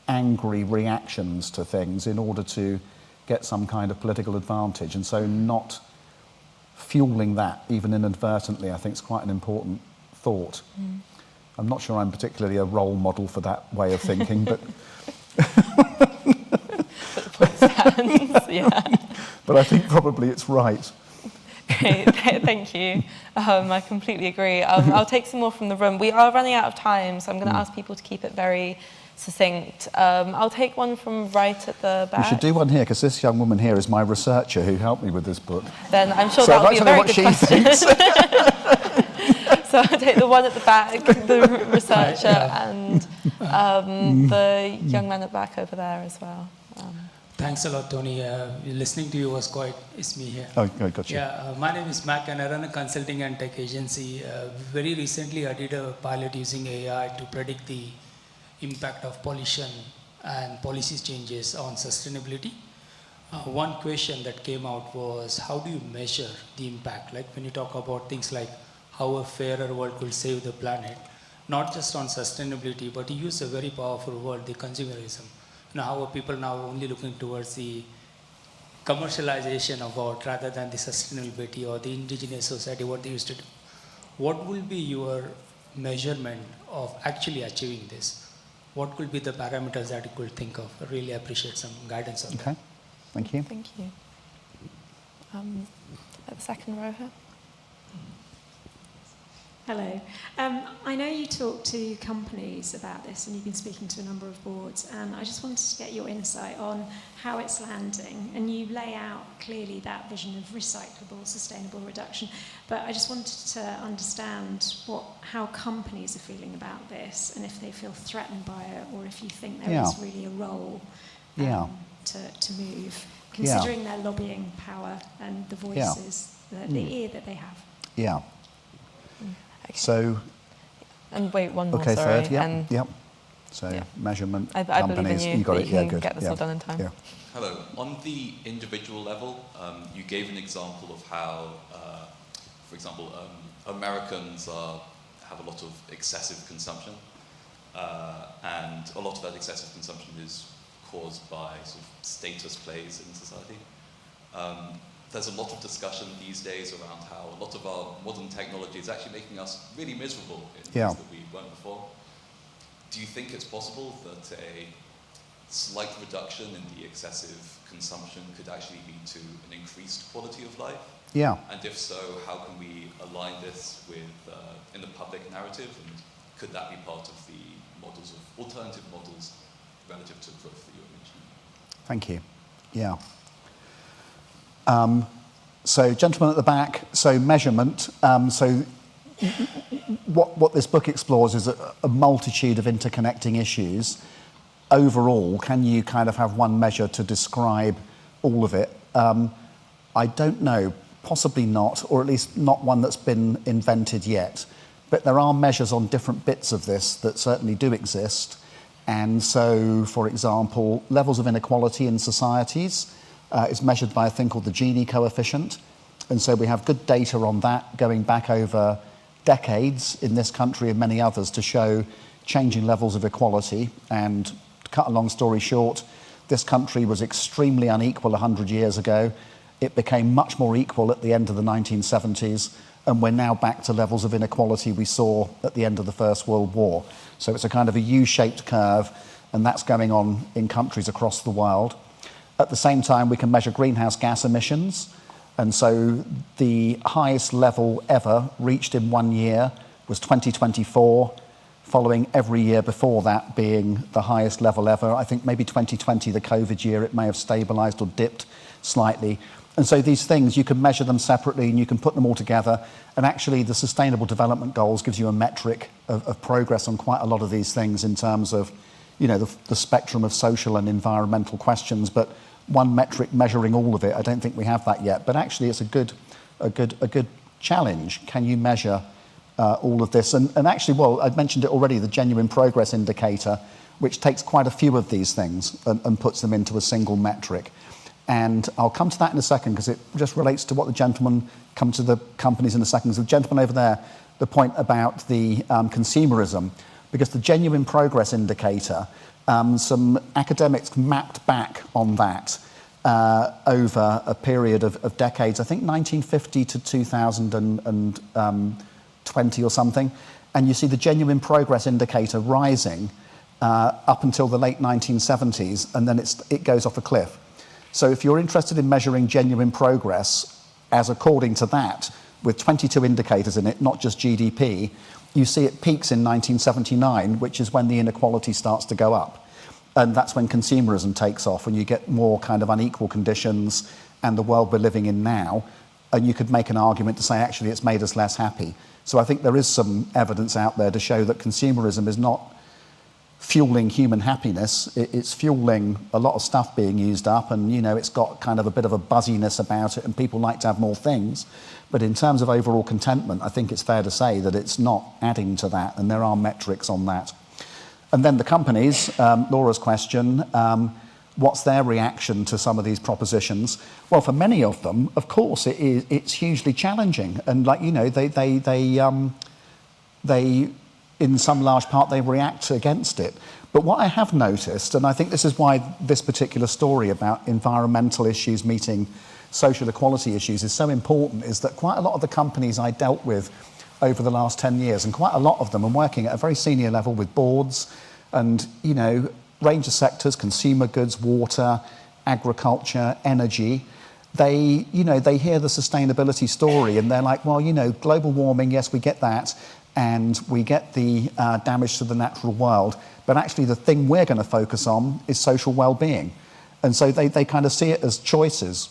angry reactions to things in order to get some kind of political advantage. And so not fueling that, even inadvertently, I think is quite an important thought. I'm not sure I'm particularly a role model for that way of thinking, but... Yeah. But I think probably it's right. Great, thank you. I completely agree. I'll take some more from the room. We are running out of time, so I'm going to ask people to keep it very succinct. I'll take one from right at the back. We should do one here, because this young woman here is my researcher who helped me with this book. Then I'm sure that'll be a very good question. So I'll take the one at the back, the researcher, and the young man at the back over there as well. Thanks a lot, Tony. Listening to you was quite... It's me here. Oh, gotcha. Yeah, my name is Mac, and I run a consulting and tech agency. Very recently, I did a pilot using AI to predict the impact of pollution and policy changes on sustainability. One question that came out was, how do you measure the impact? Like when you talk about things like how a fairer world could save the planet, not just on sustainability, but you use a very powerful word, the consumerism. You know, how are people now only looking towards the commercialization of art rather than the sustainability or the indigenous society, what they used to do? What will be your measurement of actually achieving this? What could be the parameters that you could think of? I really appreciate some guidance on that. Okay, thank you. Thank you. At the second row here. Hello. I know you talk to companies about this, and you've been speaking to a number of boards, and I just wanted to get your insight on how it's landing. And you lay out clearly that vision of recyclable, sustainable reduction, but I just wanted to understand how companies are feeling about this, and if they feel threatened by it, or if you think there is really a role to move, considering their lobbying power and the voices, the ear that they have. Yeah. Okay. So, and wait, one more, okay, sorry. third, yep. So, measurement, I companies, believe in you got it, can good. Get this all done in time. Yeah. Hello. On the individual level, you gave an example of how, for example, Americans have a lot of excessive consumption, and a lot of that excessive consumption is caused by sort of status plays in society. there's a lot of discussion these days around how a lot of our modern technology is actually making us really miserable in ways that we weren't before. Do you think it's possible that a slight reduction in the excessive consumption could actually lead to an increased quality of life? Yeah. And if so, how can we align this with in the public narrative? And could that be part of the models of alternative models relative to growth that you were mentioning? Thank you. Yeah. So, gentlemen at the back, so measurement. So, what this book explores is a multitude of interconnecting issues. Overall, can you kind of have one measure to describe all of it? I don't know, possibly not, or at least not one that's been invented yet. But there are measures on different bits of this that certainly do exist. And so, for example, levels of inequality in societies is measured by a thing called the Gini coefficient. And so we have good data on that going back over decades in this country and many others to show changing levels of equality. And to cut a long story short, this country was extremely unequal 100 years ago. It became much more equal at the end of the 1970s, and we're now back to levels of inequality we saw at the end of the First World War. So it's a kind of a U-shaped curve, and that's going on in countries across the world. At the same time, we can measure greenhouse gas emissions, and so the highest level ever reached in 1 year was 2024, following every year before that being the highest level ever. I think maybe 2020, the COVID year, it may have stabilised or dipped slightly. And so these things, you can measure them separately and you can put them all together. And actually, the Sustainable Development Goals gives you a metric of progress on quite a lot of these things in terms of, you know, the spectrum of social and environmental questions. But one metric measuring all of it, I don't think we have that yet. But actually, it's a good challenge. Can you measure all of this? And actually, well, I mentioned it already, the Genuine Progress Indicator, which takes quite a few of these things and puts them into a single metric. And I'll come to that in a second because it just relates to what the gentleman, come to the companies in a second. So the gentleman over there, the point about the consumerism, because the Genuine Progress Indicator, some academics mapped back on that over a period of decades, I think 1950 to 2020 or something. And you see the Genuine Progress Indicator rising up until the late 1970s, and then it goes off a cliff. So if you're interested in measuring genuine progress, as according to that, with 22 indicators in it, not just GDP, you see it peaks in 1979, which is when the inequality starts to go up. And that's when consumerism takes off, and you get more kind of unequal conditions and the world we're living in now. And you could make an argument to say, actually, it's made us less happy. So I think there is some evidence out there to show that consumerism is not fueling human happiness. It's fueling a lot of stuff being used up, and you know, it's got kind of a bit of a buzziness about it, and people like to have more things. But in terms of overall contentment, I think it's fair to say that it's not adding to that, and there are metrics on that. And then the companies, Laura's question, what's their reaction to some of these propositions? Well, for many of them, of course, it's hugely challenging, and like, you know, they in some large part, they react against it. But what I have noticed, and I think this is why this particular story about environmental issues meeting social equality issues is so important, is that quite a lot of the companies I dealt with over the last 10 years, and quite a lot of them are working at a very senior level with boards and, you know, range of sectors, consumer goods, water, agriculture, energy. They, you know, they hear the sustainability story and they're like, well, you know, global warming, yes, we get that. And we get the damage to the natural world. But actually the thing we're going to focus on is social well-being. And so they kind of see it as choices.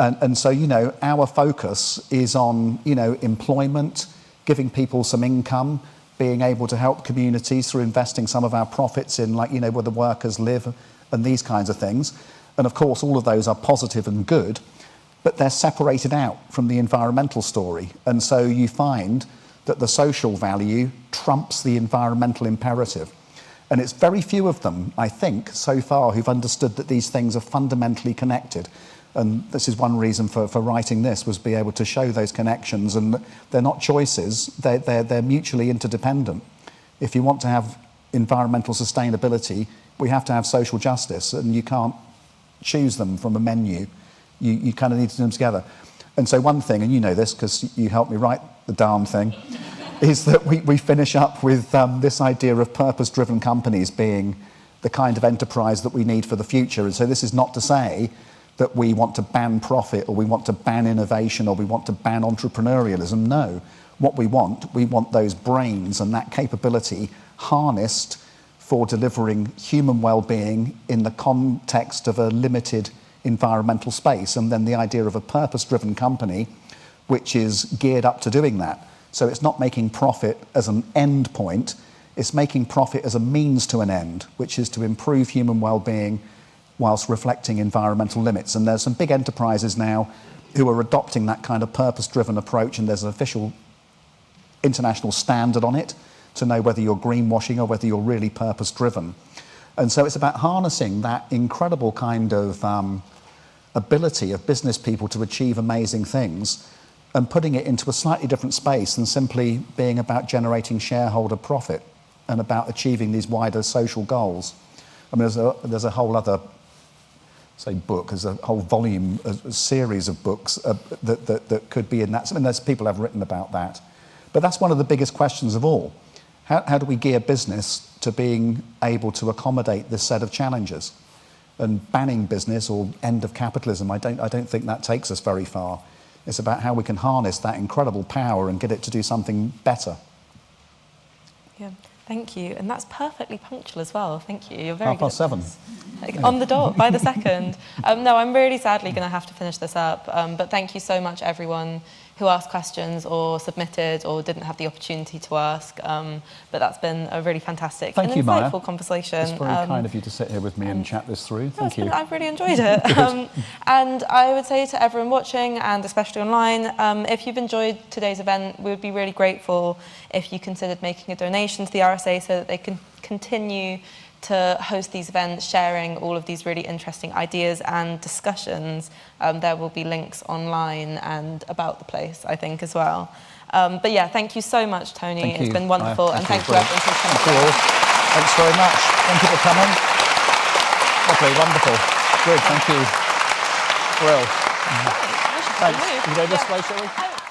And so, you know, our focus is on, you know, employment, giving people some income, being able to help communities through investing some of our profits in, like, you know, where the workers live and these kinds of things. And of course, all of those are positive and good, but they're separated out from the environmental story. And so you find that the social value trumps the environmental imperative. And it's very few of them, I think, so far who've understood that these things are fundamentally connected. And this is one reason for writing this, was be able to show those connections. And they're not choices, they're mutually interdependent. If you want to have environmental sustainability, we have to have social justice, and you can't choose them from a menu. You kind of need to do them together. And so one thing, and you know this because you helped me write the darn thing, is that we finish up with this idea of purpose-driven companies being the kind of enterprise that we need for the future. And so this is not to say that we want to ban profit or we want to ban innovation or we want to ban entrepreneurialism. No. What we want those brains and that capability harnessed for delivering human well-being in the context of a limited environmental space. And then the idea of a purpose-driven company which is geared up to doing that. So it's not making profit as an end point, it's making profit as a means to an end, which is to improve human well-being whilst reflecting environmental limits. And there's some big enterprises now who are adopting that kind of purpose-driven approach, and there's an official international standard on it to know whether you're greenwashing or whether you're really purpose-driven. And so it's about harnessing that incredible kind of ability of business people to achieve amazing things and putting it into a slightly different space than simply being about generating shareholder profit and about achieving these wider social goals. I mean, there's a whole other, say, book, there's a whole volume, a series of books that could be in that. I mean, there's people have written about that. But that's one of the biggest questions of all. How do we gear business to being able to accommodate this set of challenges? And banning business or end of capitalism, I don't think that takes us very far. It's about how we can harness that incredible power and get it to do something better. Yeah, thank you. And that's perfectly punctual as well. Thank you. You're very good. 7:30. Like, on the dot, by the second. No, I'm really sadly going to have to finish this up. But thank you so much, everyone who asked questions or submitted or didn't have the opportunity to ask. But that's been a really fantastic and insightful conversation. It's very kind of you to sit here with me and chat this through. Thank you. I've really enjoyed it. And I would say to everyone watching, and especially online, if you've enjoyed today's event, we would be really grateful if you considered making a donation to the RSA so that they can continue to host these events, sharing all of these really interesting ideas and discussions. There will be links online and about the place, I think, as well. But yeah, thank you so much, Tony. It's been wonderful. And thank you, everyone, for coming. Thank you all. Thanks very much. Thank you for coming. Lovely, wonderful. Good, thank you. Brill. Thanks. You go this way, shall we?